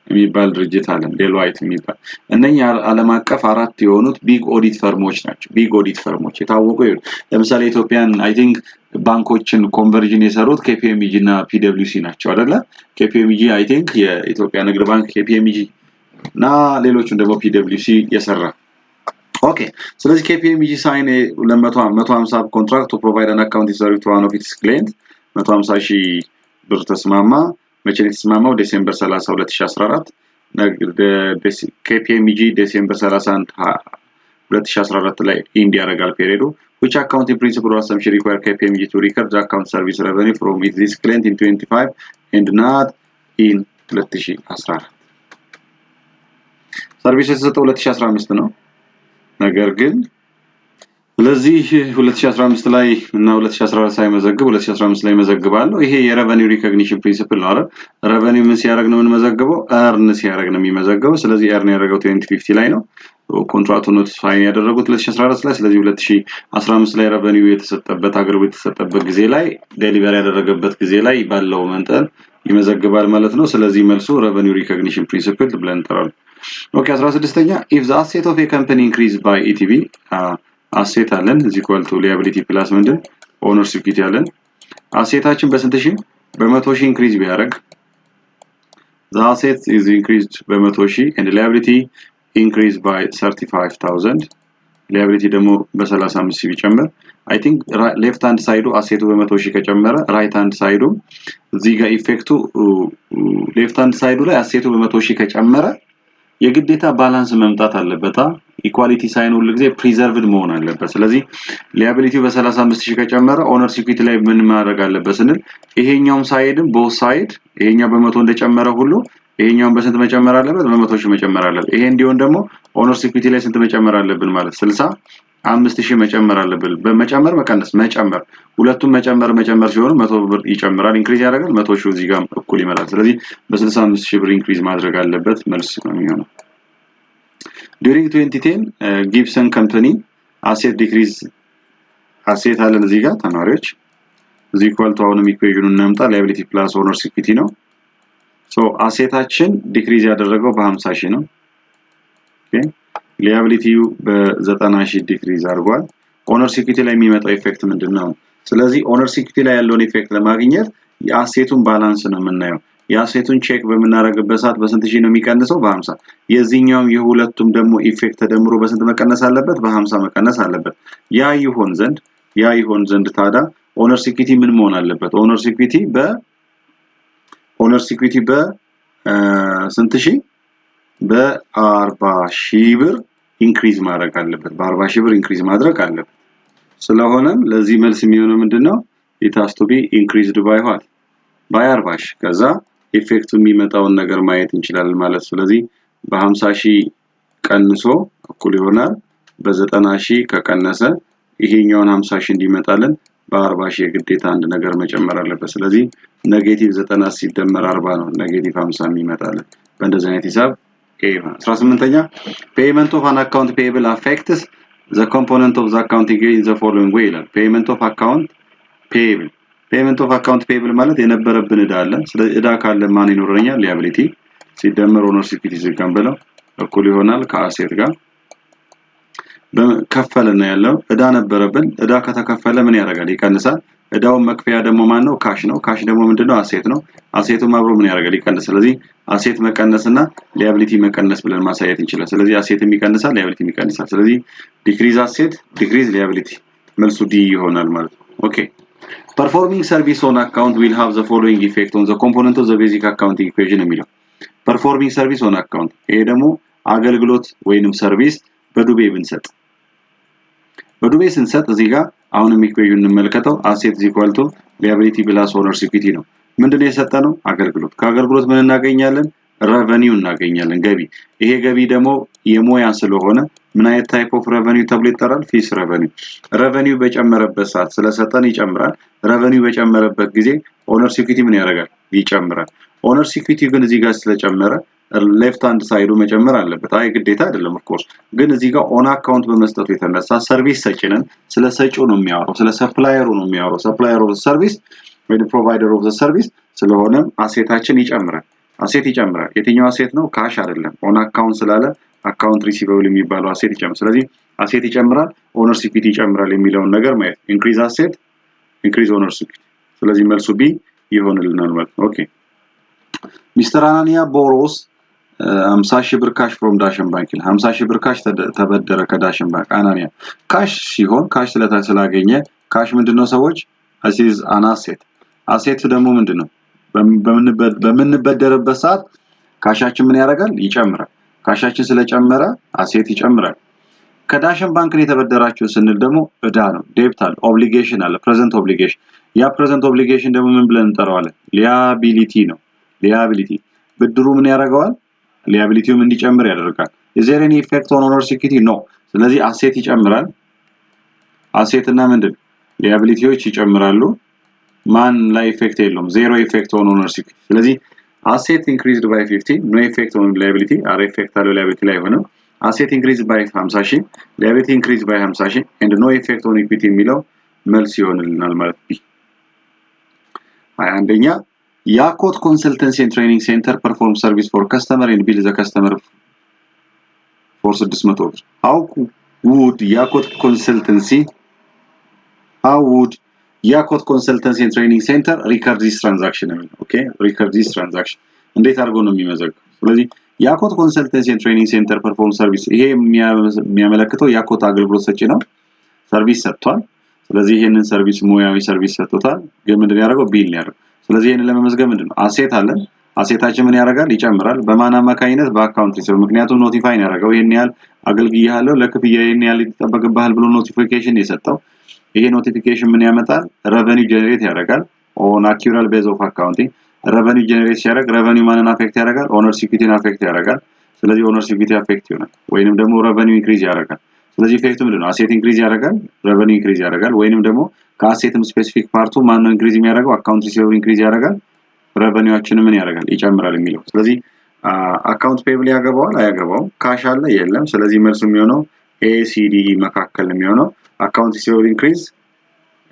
የሚባል ድርጅት አለ Deloitte የሚባል እነኛ ዓለም አቀፍ አራት የሆኑት ቢግ ኦዲት ፈርሞች ናቸው ቢግ ኦዲት ፈርሞች የታወቁ ለምሳሌ ኢትዮጵያን አይ ቲንክ ባንኮችን ኮንቨርዥን የሰሩት KPMG እና PwC ናቸው አይደለ KPMG አይ ቲንክ የኢትዮጵያ ንግድ ባንክ KPMG እና ሌሎችም ደግሞ PwC የሰራ ኦኬ ስለዚህ KPMG ሳይን 150 ኮንትራክት to provide an accounting service to one of its clients 150,000 ብር ተስማማ መቼ የተስማማው ዲሴምበር 30 2014 KPMG ዲሴምበር 31 2014 ላይ ኢንድ ያደርጋል ፔሪዮዱ which accounting principle or assumption require KPMG to record the account service revenue from this client in 25 and not in 2014 ሰርቪስ የተሰጠው 2015 ነው ነገር ግን ስለዚህ 2015 ላይ እና 2014 ሳይመዘግብ 2015 ላይ መዘግባለሁ ይሄ የሬቨኒው ሪኮግኒሽን ፕሪንሲፕል ነው አይደል ሬቨኒው ምን ሲያደርግ ነው የምንመዘግበው earn ሲያደርግ ነው የሚመዘግበው ስለዚህ earn ያደረገው 2050 ላይ ነው ኮንትራክቱ ኖቲፋይ ያደረጉት 2014 ላይ ስለዚህ 2015 ላይ ሬቨኒው የተሰጠበት አገልግሎት የተሰጠበት ጊዜ ላይ ዴሊቨሪ ያደረገበት ጊዜ ላይ ባለው መጠን ይመዘግባል ማለት ነው ስለዚህ መልሱ revenue recognition principle ብለን እንጠራለን ኦኬ 16ኛ if the asset of a company increased by ETB asset አለን is equal to liability plus ምንድን ownership equity አለን አሴታችን በስንት ሺህ በ100 ሺህ increase ቢያደርግ the asset is increased በ100 ሺህ and liability increased by 35000 liability ደግሞ በ35 ሺህ ቢጨምር I think left hand side አሴቱ በ100 ሺህ ከጨመረ right hand side እዚህ ጋር ኢፌክቱ left hand side ላይ አሴቱ በ100 ሺህ ከጨመረ የግዴታ ባላንስ መምጣት አለበት ኢኳሊቲ ሳይን ሁሉ ጊዜ ፕሪዘርቭድ መሆን አለበት ስለዚህ ሊያቢሊቲው በ35000 ከጨመረ ኦነርስ ኢኩዊቲ ላይ ምን ማድረግ አለበት ስንል ይሄኛውም ሳይድም ቦth ሳይድ ይሄኛው በ100 እንደጨመረ ሁሉ ይሄኛውም በስንት መጨመር አለበት በ100 መጨመር አለበት ይሄ እንዲሆን ደግሞ ኦነርስ ኢኩዊቲ ላይ ስንት መጨመር አለብን ማለት 65000 መጨመር አለብን በመጨመር መቀነስ መጨመር ሁለቱም መጨመር ሲሆን 100 ብር ይጨምራል ኢንክሪዝ ያደርጋል 100000 እዚህ ጋር እኩል ይመጣል ስለዚህ በ65000 ብር ኢንክሪዝ ማድረግ አለበት መልስ ነው የሚሆነው during 2010 Gibson company asset decrease asset አለን እዚህ ጋር ተማሪዎች እዚህ ኢኳል ቱ አሁንም ኢኩዌሽኑን እናምጣ liability plus owner's equity ነው so አሴታችን ዲክሪዝ ያደረገው በ50000 ነው ኦኬ liability በ90000 ዲክሪዝ አድርጓል owner's equity ላይ የሚመጣው ኢፌክት ምንድነው ስለዚህ owner's equity ላይ ያለውን ኢፌክት ለማግኘት የአሴቱን ባላንስ ነው የምናየው የአሴቱን ቼክ በመናረግበት ሰዓት በስንት ሺህ ነው የሚቀንሰው በ50 የዚህኛው የሁለቱም ደግሞ ኢፌክት ተደምሮ በስንት መቀነስ አለበት በ50 መቀነስ አለበት ያ ይሆን ዘንድ ታዳ ኦነርስ ኢኩዊቲ ምን መሆን አለበት ኦነርስ ኢኩዊቲ ስንት ሺህ በ40000 ብር ኢንክሪዝ ማድረግ አለበት በ40000 ብር ኢንክሪዝ ማድረግ አለበት ስለሆነም ለዚህ መልስ የሚሆነው ምንድነው it has to be increased by what by 40000 ከዛ ኢፌክቱ የሚመጣውን ነገር ማየት እንችላለን ማለት ስለዚህ በ50000 ቀንሶ እኩል ይሆናል በ90000 ከቀነሰ ይሄኛውን 50000 እንዲመጣልን በ40000 የግዴታ አንድ ነገር መጨመር አለበት ስለዚህ ኔጌቲቭ 90 ሲደመር 40 ነው ኔጌቲቭ 50 የሚመጣልን በእንደዚህ አይነት ሂሳብ A18ኛ payment of an account payable affects the component of the accounting in the following way payment of account payable ማለት የነበረብን ዕዳ አለ ስለዚህ ዕዳ ካለ ማን ይኖረኛል liability ሲደመር ኦነርስ ኢኩዊቲ ሲቀበለው እኩል ይሆናል ከአሴት ጋር በከፈለና ያለው ዕዳ ነበረብን ዕዳ ከተከፈለ ምን ያደርጋል ይቀንሳል ዕዳውን መክፈያ ደግሞ ማን ነው ካሽ ነው ካሽ ደግሞ ምንድነው አሴት ነው አሴቱም አብሮ ምን ያደርጋል ይቀንሳል ስለዚህ አሴት መቀነስና liability መቀነስ ብለን ማሳየት እንችላለን ስለዚህ አሴትም ይቀንሳል liability ይቀንሳል ስለዚህ decrease asset decrease liability መልሱ ዲ ይሆናል ማለት ነው ኦኬ performing service on account will have the following effect on the component of the basic accounting equation የሚለው performing service on account ይሄ ደግሞ አገልግሎት ወይንም ሰርቪስ በዱቤ ብንሰጥ በዱቤ ስንሰጥ እዚህ ጋር አሁንም ኢኩዌሽን እንመልከተው asset is equal to liability plus owner's equity ነው ምንድነው የሰጠነው አገልግሎት ከአገልግሎት ምን እናገኛለን revenue እናገኛለን ገቢ ይሄ ገቢ ደግሞ የሞያ ስለሆነ ምን አይነት ታይፕ ኦፍ revenue ተብሎ ይጠራል ፊስ revenue በጨመረበት ሰዓት ስለሰጠን ይጨምራል revenue በጨመረበት ጊዜ owner's equity ምን ያደርጋል ይጨምራል owner's equity ግን እዚህ ጋር ስለጨመረ left hand side መጨመር አለበት አይ ግዴታ አይደለም of course ግን እዚህ ጋር on account በመስጠቱ የተነሳ ሰርቪስ ሰጪነን ስለ ሰጪው ነው የሚያወራው ስለ ሰፕላየሩ ነው የሚያወራው supplier of the service ወይ provider of the service ስለሆነም አሴታችን ይጨምራል አሴት ይጨምራል የትኛው አሴት ነው ካሽ አይደለም on account ስላለ account receivable የሚባለው አሴት ይጨምራል ስለዚህ አሴት ይጨምራል owner's equity ይጨምራል የሚለውን ነገር ማለት increase asset increase owner's equity ስለዚህ መልሱ ቢ ይሆንልናል ማለት ኦኬ ሚስተር አናኒያ ቦሮስ 50000 ብር ካሽ from ዳሽን ባንክ 50000 ብር ካሽ ተበደረ ከዳሽን ባንክ አናኒያ ካሽ ሲሆን ካሽ ስላገኘ ካሽ ምንድነው ሰዎች as is an asset ደግሞ ምንድነው በምንበደርበት ሰዓት ካሻችን ምን ያደርጋል ይጨምራል ካሻችን ስለጨመረ አሴት ይጨምራል ከዳሽን ባንክ ነው የተበደራችሁ ስንል ደግሞ እዳ ነው ዴብት አለ ኦብሊጌሽን አለ ፕሬዘንት ኦብሊጌሽን ያ ፕሬዘንት ኦብሊጌሽን ደግሞ ምን ብለን እንጠራዋለን ሊያቢሊቲ ነው ሊያቢሊቲ ብድሩ ምን ያደርጋል ሊያቢሊቲው እንዲጨምር ያደርጋል is there any effect on owner's equity no ስለዚህ አሴት ይጨምራል አሴት እና ምንድን ሊያቢሊቲዎች ይጨምራሉ ማን ላይ ኢፌክት የለውም ዜሮ ኢፌክት on owner's equity ስለዚህ asset increased by 50 no effect on liability are effect on liability ላይ ሆነ asset increased by 50,000 liability increased by 50,000 and no effect on equity የሚለው መልስ ይሆንልናል ማለት ነው አንደኛ ያኮት ኮንሰልተንሲ ኤንድ ትሬኒንግ ሴንተር perform service for customer and bill the customer for 600 ብር how would ያኮት consultancy and training center record this transaction okay record this transaction እንዴት አድርጎ ነው የሚመዘግበው ስለዚህ ያኮት ኮንሰልተንሲ ኤንድ ትሬኒንግ ሴንተር perform service ይሄ የሚያመለክተው ያኮት አገልግሎት ሰጪ ነው ሰርቪስ ሰጥቷል ስለዚህ ይሄንን ሰርቪስ ሙያዊ ሰርቪስ ሰጥቷል ግን ምንድን ያደርገው ቢል ያደርጋል ስለዚህ ይሄንን ለመመዝገብ ምንድነው አሴት አለን አሴታችን ምን ያደርጋል ይጨምራል በማን አማካኝነት በአካውንት ሪሲቨር ምክንያቱም ኖቲፋይ ያደርጋው ይሄን ያህል አገልግያለሁ ለክፍያ ይሄን ያህል ይተጠበቅብሃል ብሎ ኖቲፊኬሽን የሰጠው ይሄ ኖቲፊኬሽን ምን ያመጣል revenue generate ያደርጋል on accrual base of accounting revenue generate ሲያደርግ revenue ማንን አፌክት ያደርጋል owner's equity አፌክት ያደርጋል ስለዚህ owner's equity አፌክት ይሆናል ወይንም ደግሞ revenue increase ያደርጋል ስለዚህ ኢፌክቱ ምንድነው አሴት ኢንክሪዝ ያደርጋል revenue increase ያደርጋል ወይንም ደግሞ ከአሴትም ስፔሲፊክ ፓርቱ ማን ነው ኢንክሪዝ የሚያደርገው አካውንት ሪሲቨር ኢንክሪዝ ያደርጋል revenueአችን ምን ያደርጋል ይጨምራል የሚለው ስለዚህ አካውንት ፔብል ያገባዋል አያገባውም ካሽ አለ የለም ስለዚህ መልሱ የሚሆነው ACDE መካከል የሚሆነው አካውንት ሪሲቨር ኢንክሪዝ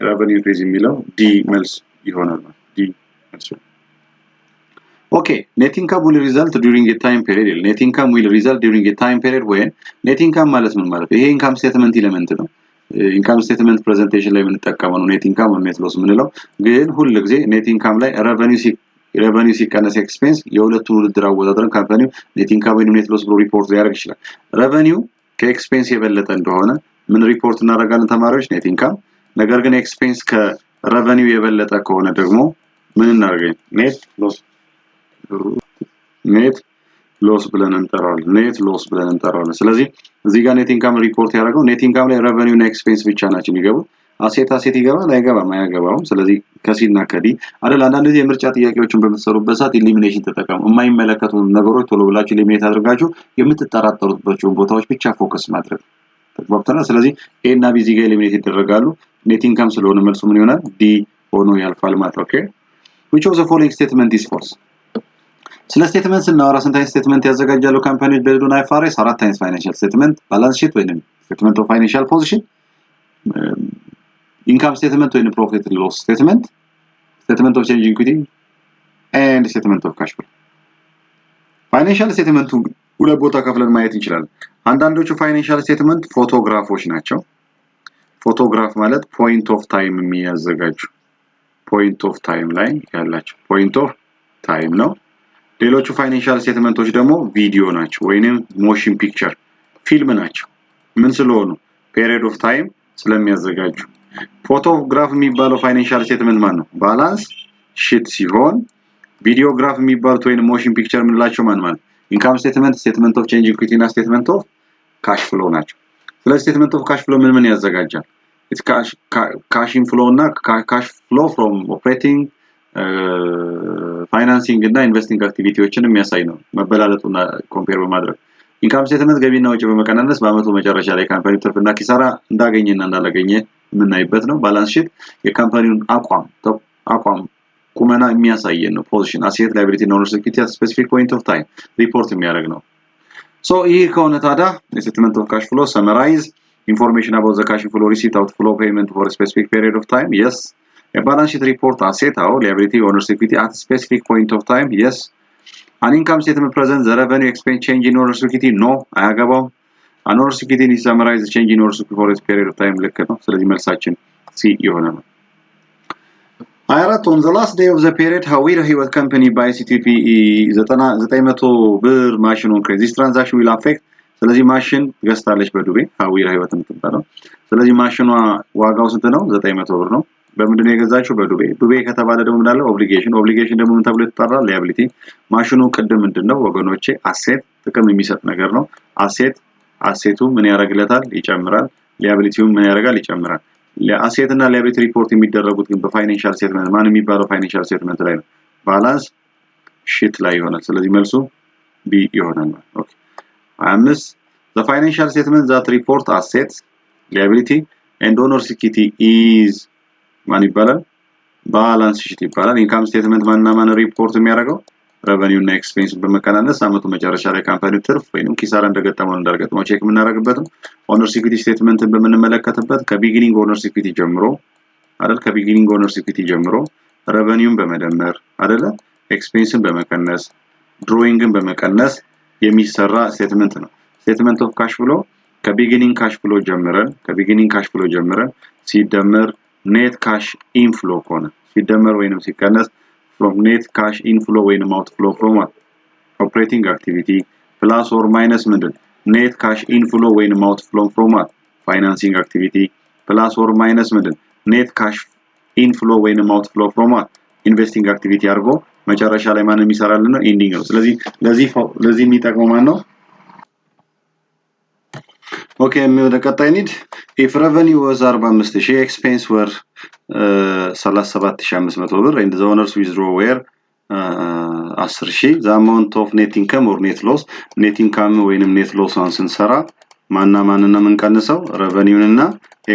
revenue increase የሚለው D መልስ ይሆናል D መልስ Okay, net income will result during a time period. Net income will result during a time period when net income ማለት ምን ማለት ይሄ income statement element ነው income statement presentation ላይ የምንጠቀመው ነው net income or net loss ምንለው ግን ሁሉ ጊዜ net income ላይ revenue ሲቀነስ expense የሁለቱን ውድድር አወዳድረን ካምፓኒው net income ወይንም net loss ብሎ ሪፖርት ሊያደርግ ይችላል revenue ከexpense የበለጠ እንደሆነ ምን ሪፖርት እናደርጋለን ተማሪዎች net income ነገር ግን expense ከrevenue የበለጠ ከሆነ ደግሞ ምን እናደርጋለን net loss ብለን እንጠራዋለን ስለዚህ እዚህ ጋር net income ሪፖርት ያደርገው net income ላይ revenue እና expense ብቻ ናቸው የሚገቡት አሴት ይገባል አይገባም ስለዚህ ከሲና ከዲ አይደል አንዳንድ ጊዜ የምርጫ ጥያቄዎችን በመሰሩበት ሰዓት ኢሊሚኔሽን ተጠቀሙ የማይመለከቱ ነገሮች ቶሎ ብላችሁ ኢሊሚኔት አድርጋችሁ የምትጠራጠሩባቸው ቦታዎች ብቻ ፎከስ ማድረግ ተግባብተናል ስለዚህ A እና B እዚህ ጋር ኢሊሚኔት ይደረጋሉ net income ስለሆነ መልሱ ምን ይሆናል D ሆኖ ያልፋል ማለት ኦኬ which of the following statement is false ስለ ስቴትመንት ስናወራ ስንት አይነት ስቴትመንት ያዘጋጃሉ ካምፓኒዎች በዶና IFRS አራት አይነት ፋይናንሻል ስቴትመንት ባላንስ ሺት ወይንም ስቴትመንት ኦፍ ፋይናንሻል ፖዚሽን ኢንካም ስቴትመንት ወይንም ፕሮፊት ሎስ ስቴትመንት ስቴትመንት ኦፍ ቼንጅ ኢኩዊቲ ኤንድ ስቴትመንት ኦፍ ካሽ ፍሎ ፋይናንሻል ስቴትመንቱ ሁለት ቦታ ከፍለን ማየት እንችላለን አንዳንዶቹ ፋይናንሻል ስቴትመንት ፎቶግራፎች ናቸው ፎቶግራፍ ማለት ፖይንት ኦፍ ታይም የሚያዘጋጁ ፖይንት ኦፍ ታይም ላይ ያላቸው ፖይንት ኦፍ ታይም ነው ሌሎቹ ፋይናንሻል ስቴትመንቶች ደግሞ ቪዲዮ ናቸው ወይንም ሞሽን ፒክቸር ፊልም ናቸው ምን ስለሆኑ ፔሪድ ኦፍ ታይም ስለሚያዘጋጁ ፎቶግራፍ የሚባለው ፋይናንሻል ስቴትመንት ማን ነው ባላንስ ሺት ሲሆን ቪዲዮግራፍ የሚባሉት ወይንም ሞሽን ፒክቸር ምንላቸው ማን ኢንካም ስቴትመንት ኦፍ ቼንጅ ኢኩዊቲ እና ስቴትመንት ኦፍ ካሽ ፍሎ ናቸው ስለዚህ ስቴትመንት ኦፍ ካሽ ፍሎ ምን ያዘጋጃል it's cash inflow እና cash flow from operating ፋይናንሲንግ እና ኢንቨስቲንግ አክቲቪቲዎችን የሚያሳይ ነው መበላለጡና ኮምፔር በማድረግ ኢንካም ስቴትመንት ገቢና ወጪ በመቀናነስ በአመቱ መጨረሻ ላይ ካምፓኒ ትርፍና ኪሳራ እንዳገኘና እንዳላገኘ የምናይበት ነው ባላንስ ሺት የካምፓኒውን አቋም ቁመና የሚያሳይ ነው ፖዚሽን አሴት ላይቢሊቲ እና ኦነርስ ኢኩዊቲ at specific point of time ሪፖርት የሚያደርግ ነው so ይሄ ከሆነ ታዲያ statement of cash flow summarize information about the cash flow receipt outflow payment for a specific period of time yes a balance sheet report asset or liability owners equity at a specific point of time yes an income statement presents the revenue expense change in owners equity no አያገባው an owners equity is summarize the change in owners equity for a period of time ልክ ነው ስለዚህ መልሳችን C ይሆናል 24 on the last day of the period Hawira Hiwat company buys CTP 900 ብር ማሽኑን credit transaction will affect ስለዚህ ማሽን ገዝታለች በዱቤ Hawira Hiwat የምትባለው ስለዚህ ማሽኗ ዋጋው ስንት ነው 900 ብር ነው በምንድነው የገዛችው በዱቤ ዱቤ ከተባለ ደግሞ ምን አለ ኦብሊጌሽን ደግሞ ምን ተብሎ ይጠራል ሊያቢሊቲ ማሽኑ ቅድም ምንድነው ወገኖቼ አሴት ጥቅም የሚሰጥ ነገር ነው አሴቱ ምን ያደርግለታል ይጨምራል ሊያቢሊቲው ምን ያደርጋል ይጨምራል ለአሴት እና ሊያቢሊቲ ሪፖርት የሚደረጉት ግን በፋይናንሻል ስቴትመንት ማን የሚባለው ፋይናንሻል ስቴትመንት ላይ ነው ባላንስ ሺት ላይ ይሆናል ስለዚህ መልሱ ቢ ይሆናል ኦኬ 5 the financial statement that report assets liability and owner's equity is ማን ይባላል ባላንስ ሺት ይባላል ኢንካም ስቴትመንት ማንና ማን ሪፖርት የሚያደርገው revenue እና expense በመቀናነስ አመቱ መጨረሻ ላይ ካምፓኒው ትርፍ ወይንም ኪሳራ እንደገጠመው ቼክ የምናደርግበት ኦነርስ ኢኩዊቲ ስቴትመንትን በመነመለከተበት ከቢጊኒንግ ኦነርስ ኢኩዊቲ ጀምሮ አይደል ከቢጊኒንግ ኦነርስ ኢኩዊቲ ጀምሮ revenueን በመደመር አይደለ ኤክስፔንስን በመቀነስ ድሮይንግን በመቀነስ የሚሰራ ስቴትመንት ነው ስቴትመንት ኦፍ ካሽ ፍሎ ከቢጊኒንግ ካሽ ፍሎ ጀምረን ሲደመር ኔት ካሽ ኢንፍሎ ኮነ ሲደመር ወይንም ሲቀነስ from net cash inflow ወይንም outflow from operating activity plus or minus ምንድን net cash inflow ወይንም outflow from financing activity plus or minus ምንድን net cash inflow ወይንም outflow from investing activity አድርጎ መጨረሻ ላይ ማን የሚሰራልን ነው ኤንዲንግ ነው ስለዚህ ለዚህ የሚጠቅመው ማን ነው Okay, ወደ ቀጣይ ኒድ if revenue was 45000 expense were 37500 ብር and the owners withdraw were 10000 the amount of net income or net income ወይንም net loss ስንሰራ ማንና ምን ቀንሰው revenue እና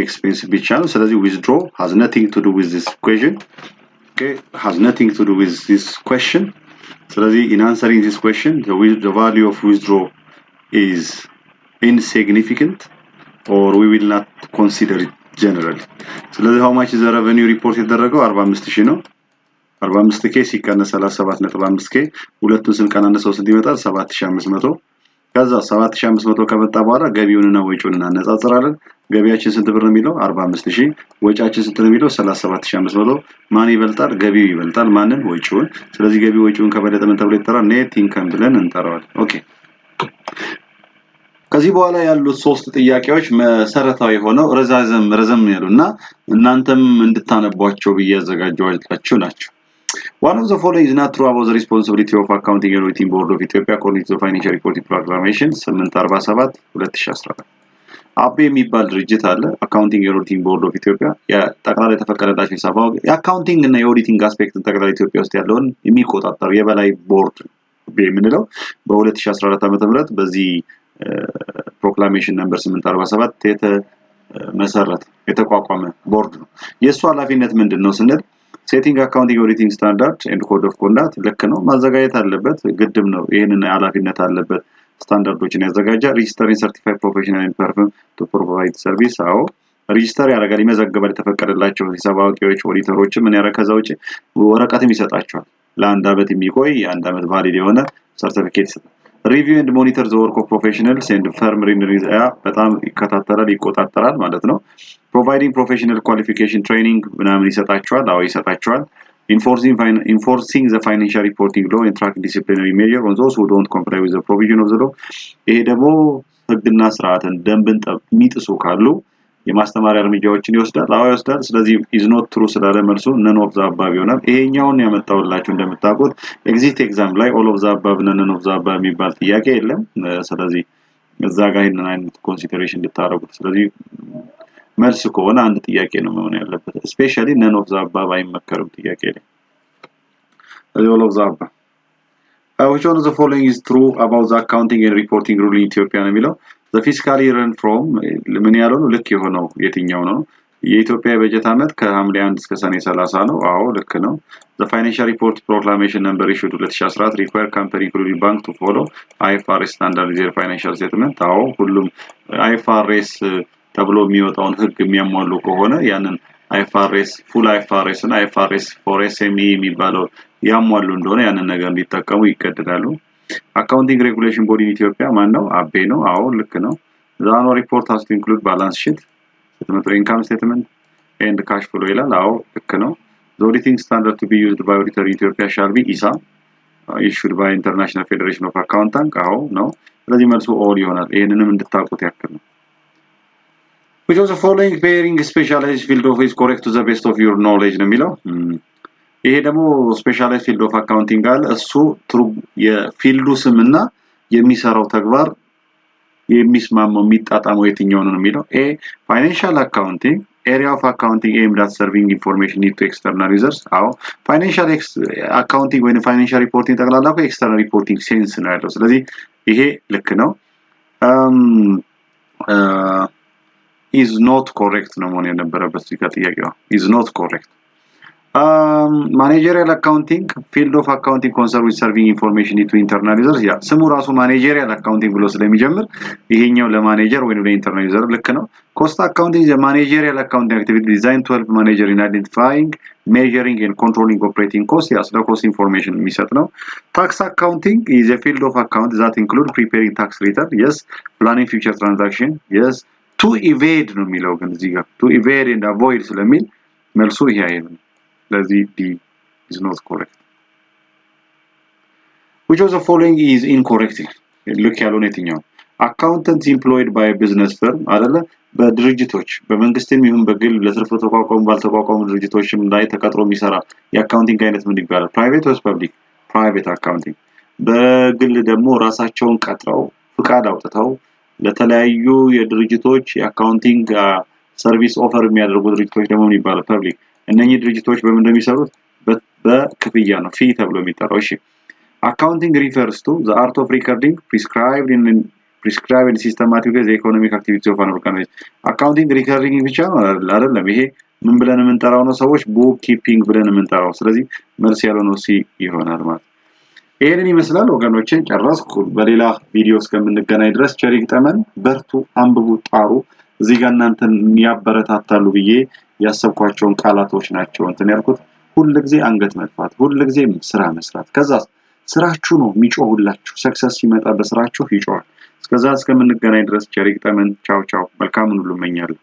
expense ብቻ ነው ስለዚህ withdraw has nothing to do with this equation okay has nothing to do with this question ስለዚህ in answering this question the value of withdraw is insignificant or we will not consider it generally ስለዚህ how much is the revenue report የተደረገው 45000 ነው 45k ሲቀነስ 37.5k ሁለቱን ስንቀናነሰው ስንት ይመጣል 7500 ከዛ 7500 ከመጣ በኋላ ገቢውንና ወጪውን እናነጻጽራለን ገቢያችን ስንት ብር ነው የሚለው 45000 ወጪያችን ስንት ነው የሚለው 37500 ማን ይበልጣል ገቢው ይበልጣል ማንን ወጪውን ስለዚህ ገቢው ወጪውን ከበለጠ ምን ተብሎ ይጠራል ኔት ኢንካም ብለን እንጠራዋለን ኦኬ ከዚህ በኋላ ያሉት ሶስት ጥያቄዎች መሰረታዊ ሆነው ረዘም ያሉና እናንተም እንድታነቧቸው በያዘጋጃችሁ ናቸው One of the following is not true about the responsibility of Accounting and Auditing Board of Ethiopia according to the Financial Reporting Proclamation 847 2014 አቤ የሚባል ድርጅት አለ Accounting and Auditing Board of Ethiopia የጠቅላላ የተፈቀደላቸው ሂሳባው የአካውንቲንግ እና የኦዲቲንግ አስፔክትን ጠቅላላ ኢትዮጵያ ውስጥ ያለውን የሚቆጣጠር የበላይ ቦርድ በሚለው በ2014 ዓ.ም በዚህ proclamation number 847 የተቋቋመ ቦርድ ነው የሱ ኃላፊነት ምንድነው ስንል setting accounting auditing standard and code of conduct ልክ ነው ማዘጋጀት አለበት ግድም ነው ይሄንን ኃላፊነት አለበት ስታንዳርዶችን ያዘጋጃ registering certified professional and firm to provide service አዎ ሬጂስተር ያደርጋል ይመዘግባል የተፈቀደላቸው ሂሳብ አዋቂዎች ኦዲተሮች ምን ያረከዛው ወረቀትም ይሰጣቸዋል ለአንድ አመት የሚቆይ አንድ አመት ቫሊድ የሆነ ሰርቲፊኬት ይሰጣል review and monitor the work of professionals and firm በጣም ይከታተላል ይቆጣጠራል ማለት ነው providing professional qualification training ምናምን ይሰጣቸዋል አዎ ይሰጣቸዋል enforcing the financial reporting law and track disciplinary measure on those who don't comply with the provision of the law ይሄ ደግሞ ህግና ስርዓትን ደንብን የሚጥሱ ካሉ የማስተማሪያ እርምጃዎችን ይወስዳል አዎ ይወስዳል ስለዚህ is not true ስላለ መልሱ none of the above ይሆናል ይሄኛውን ያመጣውላችሁ እንደምታውቁት ኤግዚት ኤግዛም ላይ all of the above none of the above የሚባል ጥያቄ የለም ስለዚህ እዛ ጋር ይሄንን አይነት ኮንሲደሬሽን ልታረጉት ስለዚህ መልስ ከሆነ አንድ ጥያቄ ነው መሆን ያለበት especially none of the above አይመከርም ጥያቄ ላይ all of the above which one of the following is true about the accounting and reporting rule in Ethiopia ነው የሚለው the fiscal year run from ምን ያለው ነው ልክ የሆነው የትኛው ነው የኢትዮጵያ በጀት አመት ከሐምሌ 1 እስከ ሰኔ 30 ነው አዎ ልክ ነው the financial report proclamation number issued 2014 require company including bank to follow IFRS standard their financial statement አዎ ሁሉም IFRS ተብሎ የሚወጣውን ህግ የሚያሟሉ ከሆነ ያንን IFRS full IFRS እና IFRS for SME የሚባለው ያሟሉ እንደሆነ ያንን ነገር እንዲጠቀሙ ይቀድዳሉ accounting regulation body in Ethiopia ማን ነው አቤ ነው አዎ ልክ ነው the annual report has to include balance sheet statement of income statement and cash flow ይላል አዎ ልክ ነው the auditing standard to be used by auditor in Ethiopia shall be ISA issued by International Federation of Accountants አዎ ነው ስለዚህ መልሱ all ይሆናል ይሄንንም እንድታውቁት ያክል ነው which of the following pairing specialized field of is correct to the best of your knowledge ነው የሚለው ይሄ ደግሞ specialized field of accounting አለ እሱ የፊልዱ ስምና የሚሰራው ተግባር የሚስማማው የሚጣጣመው የትኛው ነው የሚለው a financial accounting area of accounting aimed at serving information need to external users አዎ financial accounting ወይ financial reporting ጠቅላላ external reporting sense ነው ያለው ስለዚህ ይሄ ልክ ነው is not correct ነው መሆን የነበረበት ጥያቄው is not correct managerial accounting field of accounting concerned with serving information to internal users ያ ስሙ ራሱ managerial accounting ብሎ ስለሚጀምር ይሄኛው ለማኔጀር ወይ ለኢንተርናል ዩዘር ልክ ነው cost accounting is a managerial accounting activity designed to help manager in identifying measuring and controlling operating costs yes the cost information የሚሰጥ ነው tax accounting is a field of account that include preparing tax return yes planning future transaction yes to evade ነው የሚለው ግን እዚህ ጋር to evade and avoid ስለሚል መልሱ ይሄ አይደለም ስለዚህ D is not correct which of the following is incorrect look ያለው የትኛው accountants employed by a business firm አይደለ በድርጅቶች በመንግስትም ይሁን በግል ለትርፍ ተቋቋሙ ባልተቋቋሙ ድርጅቶችም ላይ ተቀጥሮ የሚሰራ የአካውንቲንግ አይነት ምን ይባላል private or public private accounting በግል ደግሞ ራሳቸውን ቀጥረው ፍቃድ አውጥተው ለተለያዩ የድርጅቶች የአካውንቲንግ ሰርቪስ ኦፈር የሚያደርጉ ድርጅቶች ደግሞ ምን ይባላል public እነኚህ ድርጅቶች በምን እንደሚሰሩት በክፍያ ነው ፊ ተብሎ የሚጠራው እሺ accounting refers to the art of recording prescribed and systematic the economic activities of an organization accounting recording ብቻ ነው አይደለም ይሄ ምን ብለን የምንጠራው ነው ሰዎች book keeping ብለን የምንጠራው ስለዚህ መልስ ያለው ነው ሲ ይሆናል ማለት ይሄንን ይመስላል ወገኖቼ ጨረስኩ በሌላ ቪዲዮ እስከምንገናኝ ድረስ ቸሪክ ጠመን በርቱ አንብቡ ጣሩ እዚህ ጋር እናንተን ያበረታታሉ ብዬ ያሰብኳቸውን ቃላቶች ናቸው እንትን ያልኩት ሁሉ ጊዜ አንገት መጥፋት ሁሉ ጊዜ ስራ መስራት ከዛ ስራችሁ ነው የሚጮህላችሁ ሰክሰስ ሲመጣ በስራችሁ ይጮሃል እስከዛ እስከምንገናኝ ድረስ ቸሪክ ጠመን ቻው ቻው መልካም ሁሉ እመኛለሁ